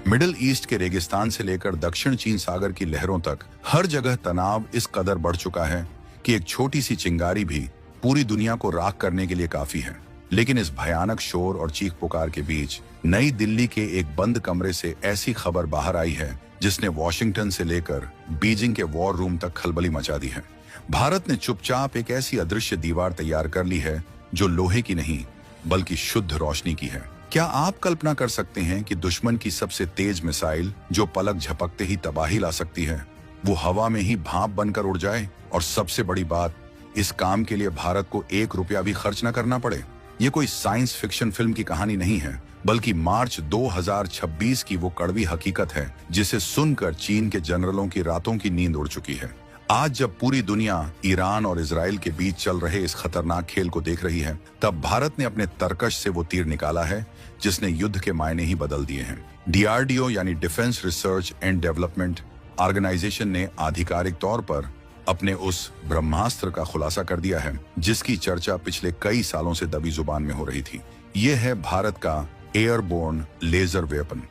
Middle east के रेगिस्तान से लेकर दक्षिण चीन सागर की लहरों तक हर जगह तनाव इस कदर बढ़ चुका है कि एक छोटी सी चिंगारी भी पूरी दुनिया को राख करने के लिए काफी है। लेकिन इस भयानक शोर और चीख पुकार के बीच नई दिल्ली के एक बंद कमरे से ऐसी खबर बाहर आई है जिसने वॉशिंगटन से लेकर बीजिंग के वॉर रूम तक खलबली मचा दी है। भारत ने चुपचाप एक ऐसी अदृश्य दीवार तैयार कर ली है जो लोहे की नहीं बल्कि शुद्ध रोशनी की है। क्या आप कल्पना कर सकते हैं कि दुश्मन की सबसे तेज मिसाइल जो पलक झपकते ही तबाही ला सकती है, वो हवा में ही भाप बनकर उड़ जाए? और सबसे बड़ी बात, इस काम के लिए भारत को 1 रुपया भी खर्च न करना पड़े। ये कोई साइंस फिक्शन फिल्म की कहानी नहीं है, बल्कि मार्च 2026 की वो कड़वी हकीकत है जिसे सुनकर चीन के जनरलों की रातों की नींद उड़ चुकी है। आज जब पूरी दुनिया ईरान और इजराइल के बीच चल रहे इस खतरनाक खेल को देख रही है, तब भारत ने अपने तरकश से वो तीर निकाला है जिसने युद्ध के मायने ही बदल दिए हैं। DRDO यानी defence research and development organisation ने आधिकारिक तौर पर अपने उस ब्रह्मास्त्र का खुलासा कर दिया है जिसकी चर्चा पिछले कई सालों से दबी जुबान में हो रही थी। ये है भारत का एयरबोर्न लेजर वेपन।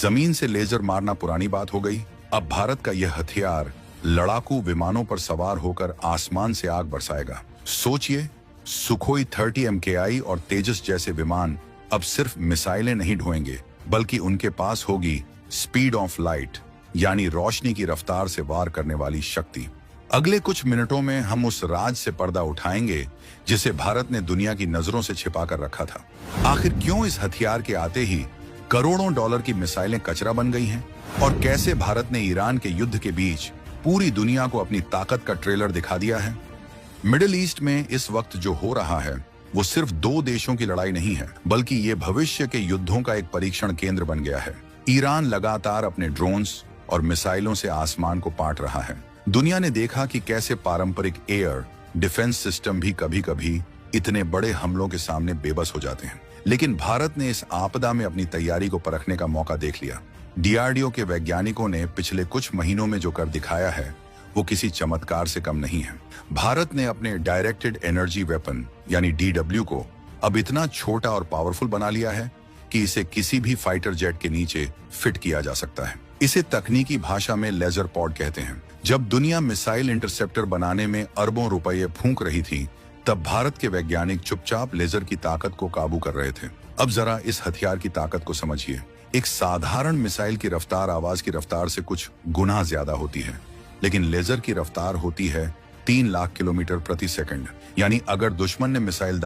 जमीन से लेजर मारना पुरानी बात हो गई। अब भारत का यह हथियार लड़ाकू विमानों पर सवार होकर आसमान से आग बरसाएगा। सोचिए, सुखोई 30 MKI और तेजस जैसे विमान अब सिर्फ मिसाइलें नहीं ढोएंगे, बल्कि उनके पास होगी स्पीड ऑफ लाइट यानी रोशनी की रफ्तार से वार करने वाली शक्ति। अगले कुछ मिनटों में हम उस राज से पर्दा उठाएंगे जिसे भारत ने दुनिया की नजरों से छिपा कर रखा था। आखिर क्यों इस हथियार के आते ही करोड़ों डॉलर की मिसाइलें कचरा बन गई हैं? और कैसे भारत ने ईरान के युद्ध के बीच पूरी दुनिया को अपनी ताकत का ट्रेलर दिखा दिया है? मिडिल ईस्ट में इस वक्त जो हो रहा है वो सिर्फ 2 देशों की लड़ाई नहीं है, बल्कि ये भविष्य के युद्धों का एक परीक्षण केंद्र बन गया है। ईरान लगातार अपने ड्रोन्स और मिसाइलों से आसमान को पाट रहा है। दुनिया ने देखा कि कैसे पारंपरिक एयर डिफेंस सिस्टम भी कभी-कभी इतने बड़े हमलों के सामने बेबस हो जाते हैं। लेकिन भारत ने इस आपदा में अपनी तैयारी को परखने का मौका देख लिया। DRDO के वैज्ञानिकों ने पिछले कुछ महीनों में जो कर दिखाया है वो किसी चमत्कार से कम नहीं है। भारत ने अपने डायरेक्टेड एनर्जी वेपन यानी DW को अब इतना छोटा और पावरफुल बना लिया है कि इसे किसी भी फाइटर जेट के नीचे फिट किया जा सकता है। इसे तकनीकी भाषा में लेजर पॉड कहते हैं। जब दुनिया मिसाइल इंटरसेप्टर बनाने में अरबों रुपये फूंक रही थी, तब भारत के वैज्ञानिक चुपचाप लेजर की ताकत को काबू कर रहे थे। अब जरा इस हथियार की ताकत को समझिए। एक साधारण मिसाइल की रफ्तार आवाज की रफ्तार से कुछ गुना ज्यादा होती है, लेकिन लेजर की रफ्तार होती है 3 लाख किलोमीटर प्रति सेकंड। यानी अगर दुश्मन ने मिसाइल